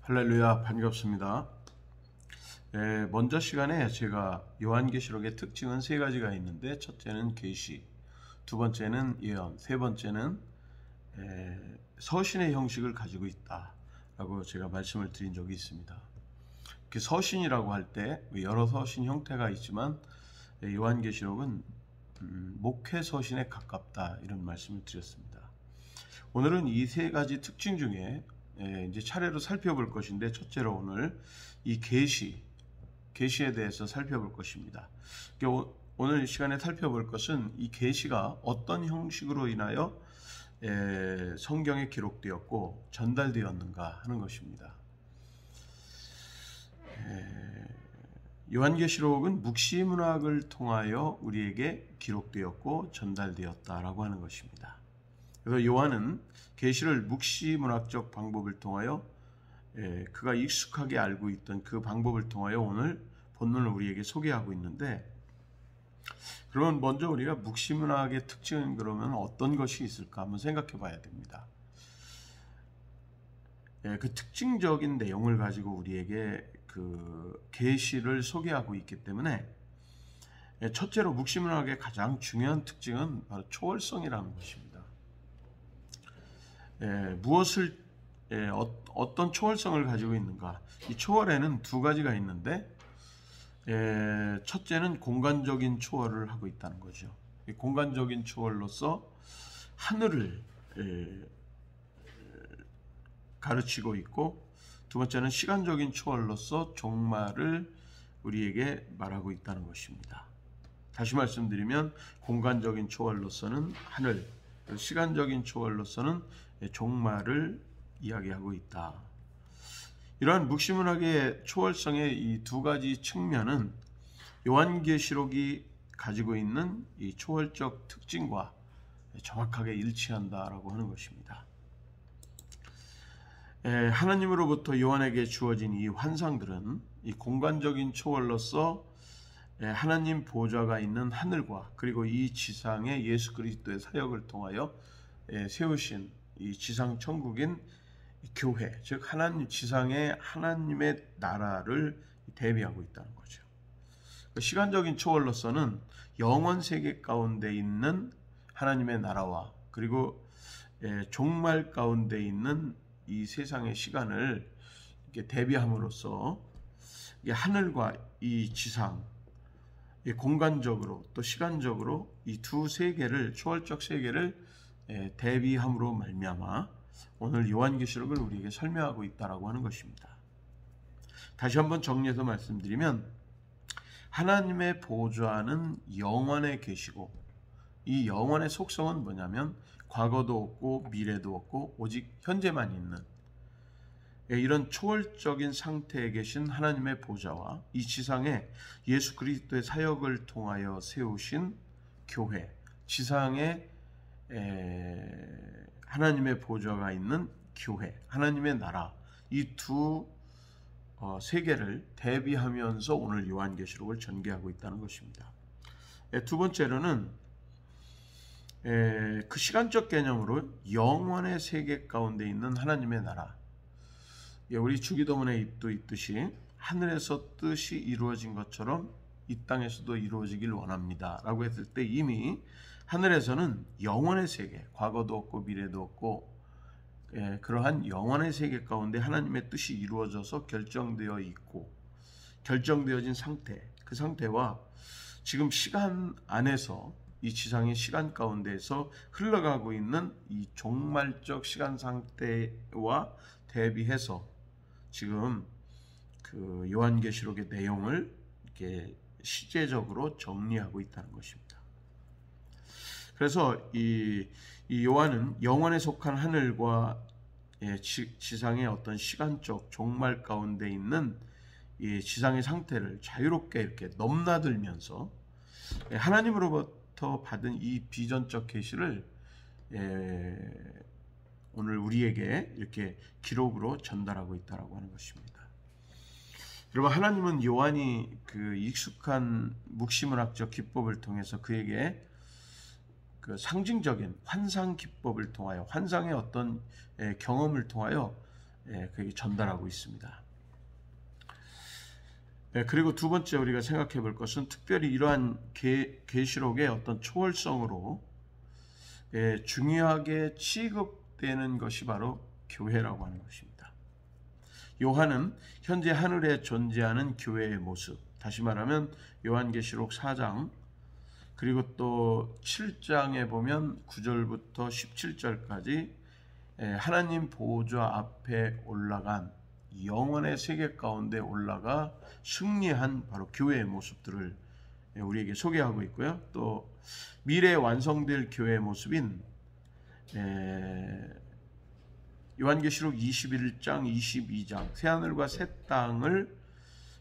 할렐루야, 반갑습니다. 먼저 시간에 제가 요한계시록의 특징은 세 가지가 있는데, 첫째는 계시, 두 번째는 예언, 세 번째는 서신의 형식을 가지고 있다라고 제가 말씀을 드린 적이 있습니다. 서신이라고 할 때 여러 서신 형태가 있지만 요한계시록은 목회 서신에 가깝다, 이런 말씀을 드렸습니다. 오늘은 이 세 가지 특징 중에 이제 차례로 살펴볼 것인데, 첫째로 오늘 이 계시에 대해서 살펴볼 것입니다. 오늘 시간에 살펴볼 것은 이 계시가 어떤 형식으로 인하여 성경에 기록되었고 전달되었는가 하는 것입니다. 요한계시록은 묵시문학을 통하여 우리에게 기록되었고 전달되었다라고 하는 것입니다. 그래서 요한은 계시를 묵시문학적 방법을 통하여 그가 익숙하게 알고 있던 그 방법을 통하여 오늘 본문을 우리에게 소개하고 있는데, 그러면 먼저 우리가 묵시문학의 특징은 그러면 어떤 것이 있을까 한번 생각해 봐야 됩니다. 그 특징적인 내용을 가지고 우리에게 그 계시를 소개하고 있기 때문에, 첫째로 묵시문학의 가장 중요한 특징은 바로 초월성이라는 것입니다. 어떤 초월성을 가지고 있는가? 이 초월에는 두 가지가 있는데, 첫째는 공간적인 초월을 하고 있다는 거죠. 이 공간적인 초월로서 하늘을 가르치고 있고, 두 번째는 시간적인 초월로서 종말을 우리에게 말하고 있다는 것입니다. 다시 말씀드리면, 공간적인 초월로서는 하늘, 시간적인 초월로서는 종말을 이야기하고 있다. 이러한 묵시문학의 초월성의 이 두 가지 측면은 요한계시록이 가지고 있는 이 초월적 특징과 정확하게 일치한다라고 하는 것입니다. 하나님으로부터 요한에게 주어진 이 환상들은 이 공간적인 초월로서 하나님 보좌가 있는 하늘과, 그리고 이 지상의 예수 그리스도의 사역을 통하여 세우신 이 지상 천국인 교회, 즉 하나님 지상의 하나님의 나라를 대비하고 있다는 거죠. 시간적인 초월로서는 영원 세계 가운데 있는 하나님의 나라와, 그리고 종말 가운데 있는 이 세상의 시간을 이렇게 대비함으로써 하늘과 이 지상, 공간적으로 또 시간적으로 이 두 세계를, 초월적 세계를 대비함으로 말미암아 오늘 요한계시록을 우리에게 설명하고 있다라고 하는 것입니다. 다시 한번 정리해서 말씀드리면, 하나님의 보좌는 영원에 계시고, 이 영원의 속성은 뭐냐면 과거도 없고 미래도 없고 오직 현재만 있는 이런 초월적인 상태에 계신 하나님의 보좌와 이 지상에 예수 그리스도의 사역을 통하여 세우신 교회, 지상에 하나님의 보좌가 있는 교회, 하나님의 나라, 이 두 세계를 대비하면서 오늘 요한계시록을 전개하고 있다는 것입니다. 두 번째로는 그 시간적 개념으로 영원의 세계 가운데 있는 하나님의 나라, 우리 주기도문에 있듯이 하늘에서 뜻이 이루어진 것처럼 이 땅에서도 이루어지길 원합니다 라고 했을 때, 이미 하늘에서는 영원의 세계, 과거도 없고 미래도 없고 그러한 영원의 세계 가운데 하나님의 뜻이 이루어져서 결정되어 있고, 결정되어진 상태, 그 상태와 지금 시간 안에서 이 지상의 시간 가운데에서 흘러가고 있는 이 종말적 시간 상태와 대비해서 지금 그 요한계시록의 내용을 이렇게 시제적으로 정리하고 있다는 것입니다. 그래서 이 요한은 영원에 속한 하늘과 지상의 어떤 시간적 종말 가운데 있는 이 지상의 상태를 자유롭게 이렇게 넘나들면서 하나님으로부터 받은 이 비전적 계시를 오늘 우리에게 이렇게 기록으로 전달하고 있다라고 하는 것입니다. 여러분, 하나님은 요한이 그 익숙한 묵시문학적 기법을 통해서 그에게 그 상징적인 환상 기법을 통하여, 환상의 어떤 경험을 통하여 그에게 전달하고 있습니다. 그리고 두 번째 우리가 생각해 볼 것은 특별히 이러한 계시록의 어떤 초월성으로 중요하게 취급되는 것이 바로 교회라고 하는 것입니다. 요한은 현재 하늘에 존재하는 교회의 모습, 다시 말하면 요한계시록 4장 그리고 또 7장에 보면 9절부터 17절까지 하나님 보좌 앞에 올라간 영원의 세계 가운데 올라가 승리한 바로 교회의 모습들을 우리에게 소개하고 있고요. 또 미래에 완성될 교회의 모습인 요한계시록 21장, 22장 새하늘과 새 땅을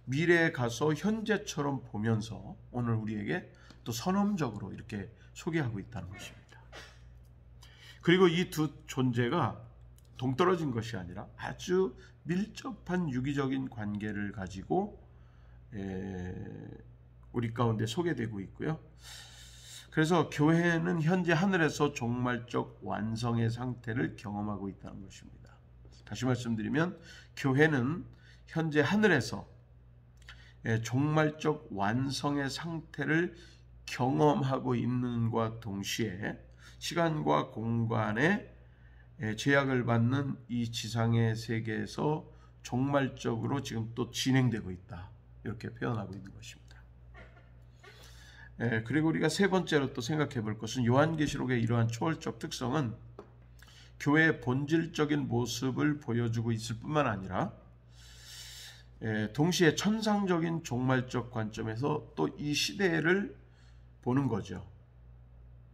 미래에 가서 현재처럼 보면서 오늘 우리에게 또 선언적으로 이렇게 소개하고 있다는 것입니다. 그리고 이 두 존재가 동떨어진 것이 아니라 아주 밀접한 유기적인 관계를 가지고 우리 가운데 소개되고 있고요. 그래서 교회는 현재 하늘에서 종말적 완성의 상태를 경험하고 있다는 것입니다. 다시 말씀드리면 교회는 현재 하늘에서 종말적 완성의 상태를 경험하고 있는과 동시에 시간과 공간의 제약을 받는 이 지상의 세계에서 종말적으로 지금 또 진행되고 있다. 이렇게 표현하고 있는 것입니다. 그리고 우리가 세 번째로 또 생각해 볼 것은 요한계시록의 이러한 초월적 특성은 교회의 본질적인 모습을 보여주고 있을 뿐만 아니라 동시에 천상적인 종말적 관점에서 또 이 시대를 보는 거죠.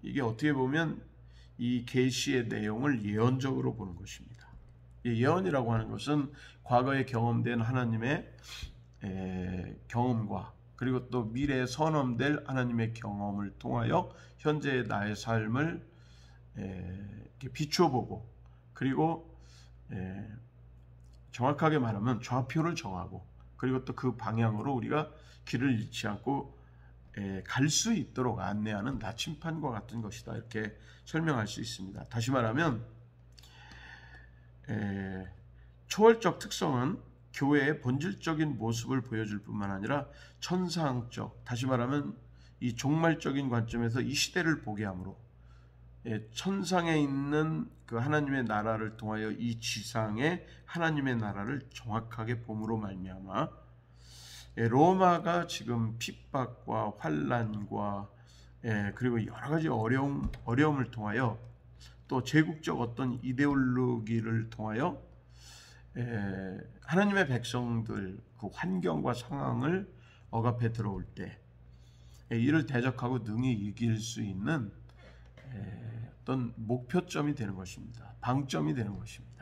이게 어떻게 보면 이 계시의 내용을 예언적으로 보는 것입니다. 예언이라고 하는 것은 과거에 경험된 하나님의 경험과 그리고 또 미래에 선언될 하나님의 경험을 통하여 현재의 나의 삶을 이렇게 비춰보고 그리고 정확하게 말하면 좌표를 정하고 그리고 또 그 방향으로 우리가 길을 잃지 않고 갈 수 있도록 안내하는 나침판과 같은 것이다. 이렇게 설명할 수 있습니다. 다시 말하면 초월적 특성은 교회의 본질적인 모습을 보여줄 뿐만 아니라 천상적, 다시 말하면 이 종말적인 관점에서 이 시대를 보게 하므로 천상에 있는 그 하나님의 나라를 통하여 이 지상에 하나님의 나라를 정확하게 봄으로 말미암아 로마가 지금 핍박과 환난과 그리고 여러 가지 어려움을 통하여 또 제국적 어떤 이데올로기를 통하여 하나님의 백성들 그 환경과 상황을 억압해 들어올 때 이를 대적하고 능히 이길 수 있는 어떤 목표점이 되는 것입니다. 방점이 되는 것입니다.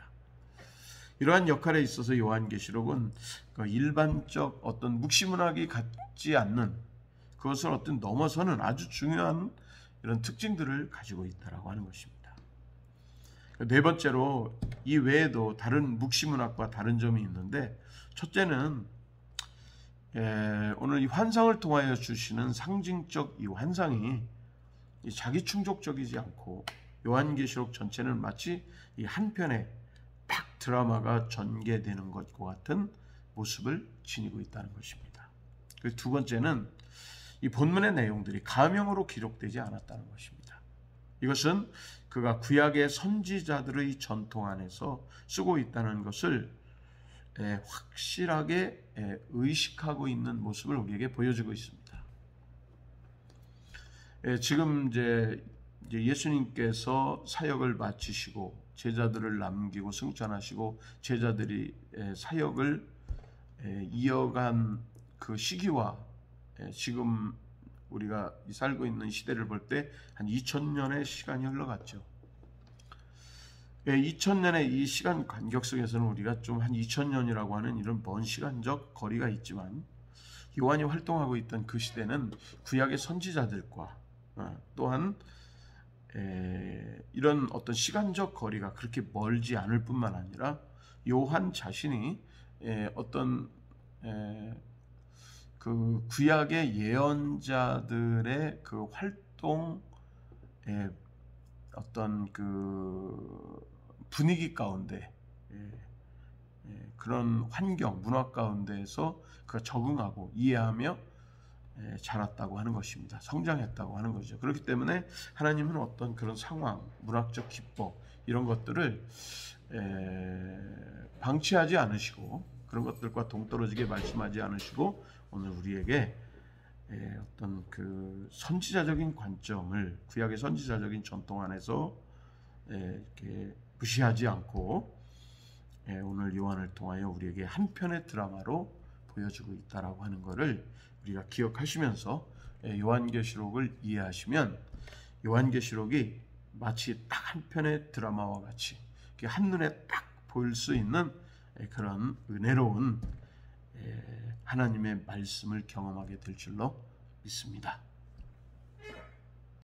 이러한 역할에 있어서 요한계시록은 일반적 어떤 묵시문학이 갖지 않는 그것을 어떤 넘어서는 아주 중요한 이런 특징들을 가지고 있다라고 하는 것입니다. 네 번째로 이 외에도 다른 묵시문학과 다른 점이 있는데 첫째는 오늘 이 환상을 통하여 주시는 상징적 이 환상이 자기 충족적이지 않고 요한계시록 전체는 마치 이 한편의 딱 드라마가 전개되는 것과 같은 모습을 지니고 있다는 것입니다. 그리고 두 번째는 이 본문의 내용들이 가명으로 기록되지 않았다는 것입니다. 이것은 그가 구약의 선지자들의 전통 안에서 쓰고 있다는 것을 확실하게 의식하고 있는 모습을 우리에게 보여주고 있습니다. 지금 이제 예수님께서 사역을 마치시고 제자들을 남기고 승천하시고 제자들이 사역을 이어간 그 시기와 지금 우리가 살고 있는 시대를 볼 때 한 2000년의 시간이 흘러갔죠. 2000년의 이 시간 간격 속에서는 우리가 좀 한 2000년이라고 하는 이런 먼 시간적 거리가 있지만 요한이 활동하고 있던 그 시대는 구약의 선지자들과 또한 이런 어떤 시간적 거리가 그렇게 멀지 않을 뿐만 아니라 요한 자신이 어떤 그 구약의 예언자들의 그 활동의 어떤 그 분위기 가운데 그런 환경, 문화 가운데에서 그가 적응하고 이해하며 자랐다고 하는 것입니다. 성장했다고 하는 거죠. 그렇기 때문에 하나님은 어떤 그런 상황, 문학적 기법 이런 것들을 방치하지 않으시고 그런 것들과 동떨어지게 말씀하지 않으시고 오늘 우리에게 어떤 그 선지자적인 관점을 구약의 선지자적인 전통 안에서 이렇게 무시하지 않고 오늘 요한을 통하여 우리에게 한 편의 드라마로 보여주고 있다라고 하는 것을 우리가 기억하시면서 요한계시록을 이해하시면 요한계시록이 마치 딱 한 편의 드라마와 같이 한눈에 딱 보일 수 있는 그런 은혜로운 하나님의 말씀을 경험하게 될 줄로 믿습니다.